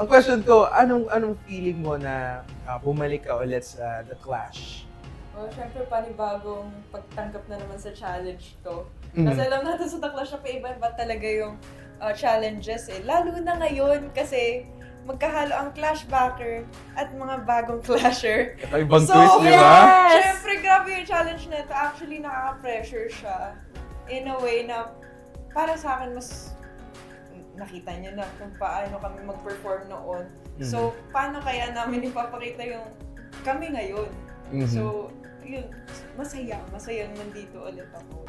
Ang question ko, anong feeling mo na bumalik ka ulit sa The Clash? Well, syempre panibagong pagtanggap na naman sa challenge to. Mhm. Kasi alam natin sa The Clash na pa-iba-iba talaga yung challenges eh. Lalo na ngayon kasi magkahalo ang Clashbacker at mga bagong Clasher. Ito ibang So, twist, di ba? yes! Syempre, grabe yung challenge na ito. Actually, nakaka-pressure siya. In a way na para sa akin, mas nakita niyo na kung paano kami mag-perform noon. So, paano kaya namin ipapakita yung kami ngayon? Mhm. So, yun, masayang nandito ulit ako.